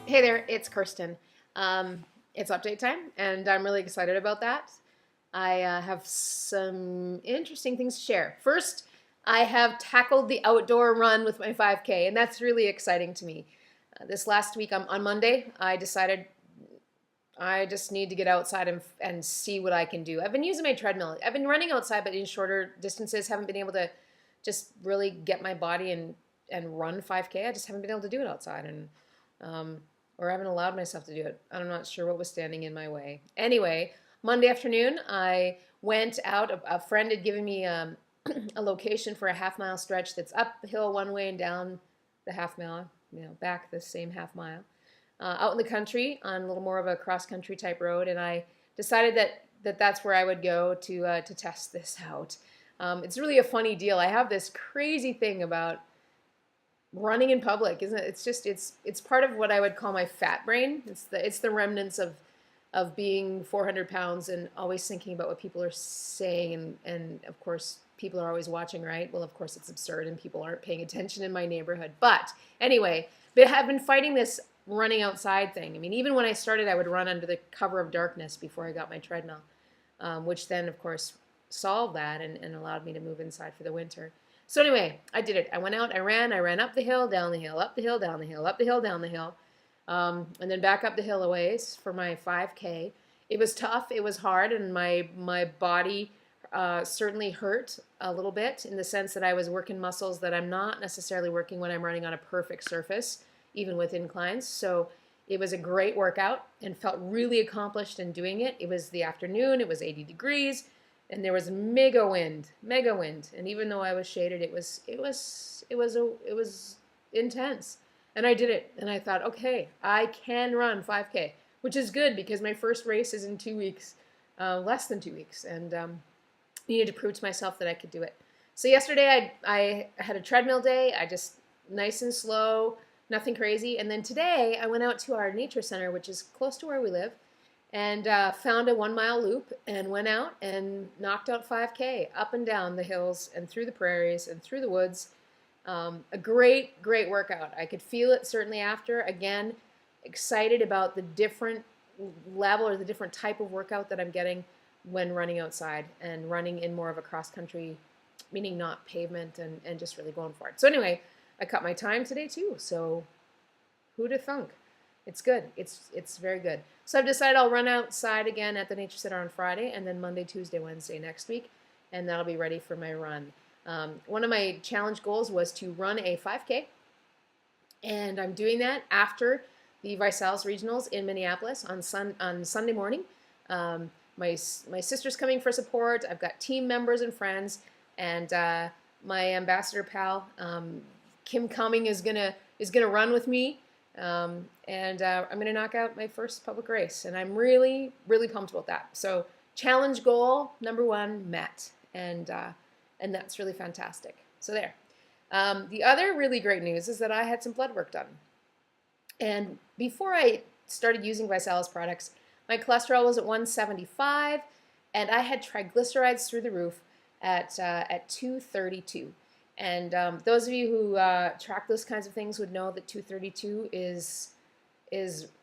Hey there, it's Kirsten. It's update time, and I'm really excited about that. I have some interesting things to share. First, I have tackled the outdoor run with my 5K, and that's really exciting to me. This last week on Monday, I decided I just need to get outside and see what I can do. I've been using my treadmill. I've been running outside, but in shorter distances. Haven't been able to just really get my body and run 5K. I just haven't been able to do it outside, and um, or I haven't allowed myself to do it. I'm not sure what was standing in my way. Anyway, Monday afternoon, I went out. A friend had given me a location for a half-mile stretch that's uphill one way and down the half mile, back the same half mile, out in the country on a little more of a cross-country type road. And I decided that's where I would go to test this out. It's really a funny deal. I have this crazy thing about running in public, isn't it? It's part of what I would call my fat brain. It's the remnants of being 400 pounds and always thinking about what people are saying, and of course people are always watching, right? Well, of course it's absurd and people aren't paying attention in my neighborhood. But anyway, I've been fighting this running outside thing. I mean, even when I started, I would run under the cover of darkness before I got my treadmill, which then of course solved that and allowed me to move inside for the winter. So anyway, I did it. I went out, I ran up the hill, down the hill, up the hill, down the hill, up the hill, down the hill, and then back up the hill a ways for my 5K. It was tough, it was hard, and my body certainly hurt a little bit in the sense that I was working muscles that I'm not necessarily working when I'm running on a perfect surface, even with inclines. So it was a great workout and felt really accomplished in doing it. It was the afternoon, it was 80 degrees. And there was mega wind, and even though I was shaded, it was intense. And I did it, and I thought, okay, I can run 5K, which is good because my first race is in 2 weeks, less than 2 weeks, and needed to prove to myself that I could do it. So yesterday I had a treadmill day. I just nice and slow, nothing crazy. And then today I went out to our nature center, which is close to where we live, and found a 1 mile loop and went out and knocked out 5K up and down the hills and through the prairies and through the woods. A great, great workout. I could feel it certainly after. Again, excited about the different level or the different type of workout that I'm getting when running outside and running in more of a cross country, meaning not pavement, and just really going for it. So anyway, I cut my time today too. So who'da thunk? It's good. It's very good. So I've decided I'll run outside again at the Nature Center on Friday, and then Monday, Tuesday, Wednesday next week, and that'll be ready for my run. One of my challenge goals was to run a 5K, and I'm doing that after the Visalis Regionals in Minneapolis on Sunday morning. My sister's coming for support. I've got team members and friends, and my ambassador pal Kim Cumming is gonna run with me. And I'm going to knock out my first public race, and I'm really, really pumped about that. So challenge goal number 1 met, and that's really fantastic. So there. The other really great news is that I had some blood work done. And before I started using Visalis products, my cholesterol was at 175, and I had triglycerides through the roof at 232. And those of you who track those kinds of things would know that 232 is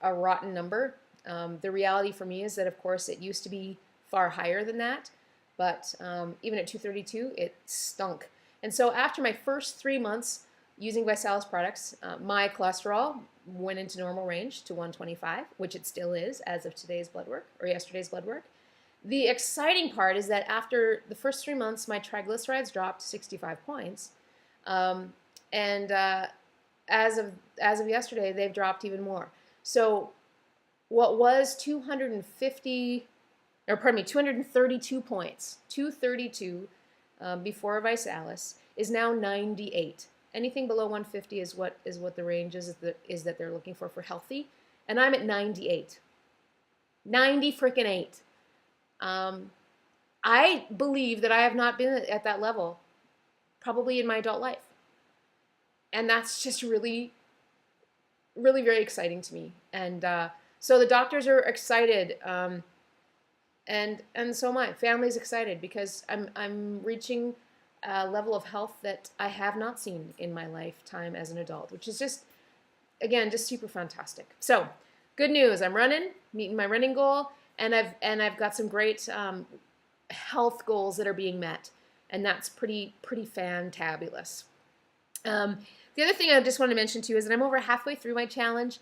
a rotten number. The reality for me is that, of course, it used to be far higher than that, but even at 232, it stunk. And so after my first 3 months using Visalis products, my cholesterol went into normal range to 125, which it still is as of today's blood work, or yesterday's blood work. The exciting part is that after the first 3 months, my triglycerides dropped to 65 points, and as of yesterday, they've dropped even more. So what was 232 points, 232 before Visalis, is now 98. Anything below 150 is what the range is that they're looking for healthy, and I'm at 98. 90 freaking 8. I believe that I have not been at that level probably in my adult life. And that's just really, really very exciting to me. And so the doctors are excited, and so my family's excited because I'm reaching a level of health that I have not seen in my lifetime as an adult, which is just again, just super fantastic. So good news, I'm running, meeting my running goal, and I've got some great health goals that are being met, and that's pretty fantabulous. The other thing I just want to mention too is that I'm over halfway through my challenge.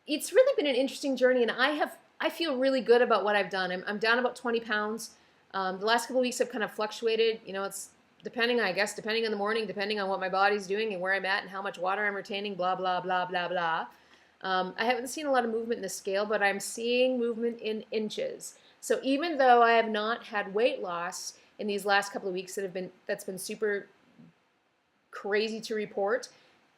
It's really been an interesting journey, and I feel really good about what I've done. I'm down about 20 pounds. The last couple of weeks have kind of fluctuated. You know, it's depending on the morning, depending on what my body's doing and where I'm at and how much water I'm retaining, blah, blah, blah, blah, blah. I haven't seen a lot of movement in the scale, but I'm seeing movement in inches. So even though I have not had weight loss in these last couple of weeks that's been super crazy to report,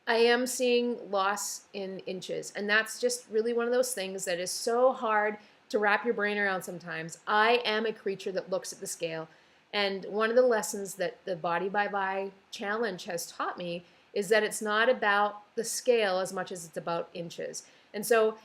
I am seeing loss in inches. And that's just really one of those things that is so hard to wrap your brain around sometimes. I am a creature that looks at the scale. And one of the lessons that the Body by Vi challenge has taught me is that it's not about the scale as much as it's about inches. And so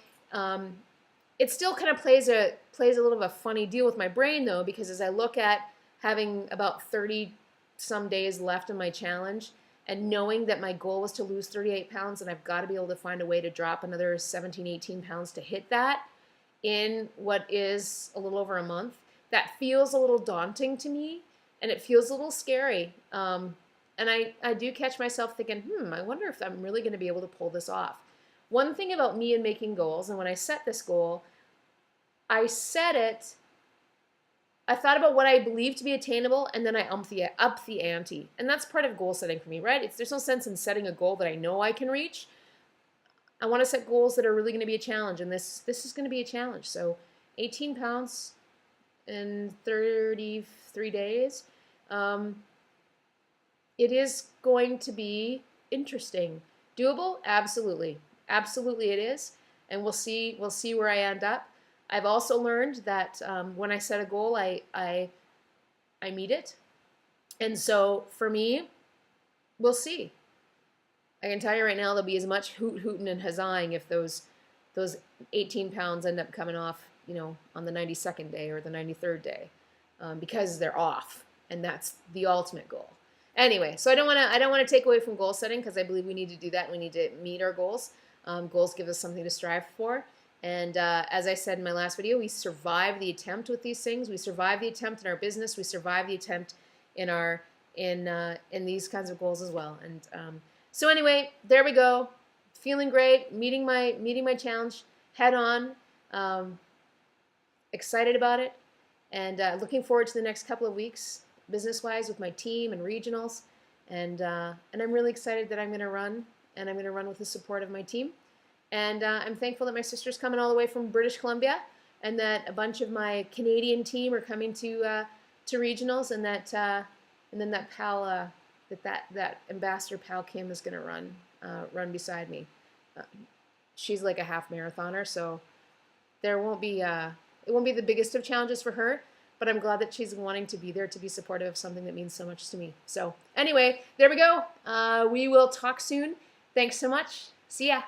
it still kind of plays a little of a funny deal with my brain though, because as I look at having about 30 some days left in my challenge, and knowing that my goal was to lose 38 pounds and I've got to be able to find a way to drop another 17, 18 pounds to hit that in what is a little over a month, that feels a little daunting to me, and it feels a little scary. And I do catch myself thinking, I wonder if I'm really going to be able to pull this off. One thing about me and making goals, and when I set this goal, I thought about what I believe to be attainable, and then I up the ante. And that's part of goal setting for me, right? There's no sense in setting a goal that I know I can reach. I want to set goals that are really going to be a challenge, and this is going to be a challenge. So 18 pounds in 33 days. It is going to be interesting. Doable? Absolutely. Absolutely it is. And we'll see where I end up. I've also learned that when I set a goal, I meet it. And so for me, we'll see. I can tell you right now, there'll be as much hooting and huzzahing if those 18 pounds end up coming off, on the 92nd day or the 93rd day, because they're off, and that's the ultimate goal. Anyway, so I don't want to take away from goal setting, because I believe we need to do that, and we need to meet our goals. Goals give us something to strive for. And as I said in my last video, we survive the attempt with these things. We survive the attempt in our business. We survive the attempt in these kinds of goals as well. And so anyway, there we go. Feeling great. Meeting my challenge head on. Excited about it, and looking forward to the next couple of weeks, business-wise, with my team and regionals. And I'm really excited that I'm going to run, and I'm going to run with the support of my team. And I'm thankful that my sister's coming all the way from British Columbia, and that a bunch of my Canadian team are coming to regionals, and then that pal, that ambassador pal Kim is going to run beside me. She's like a half marathoner, so it won't be the biggest of challenges for her, but I'm glad that she's wanting to be there to be supportive of something that means so much to me. So anyway, there we go. We will talk soon. Thanks so much. See ya.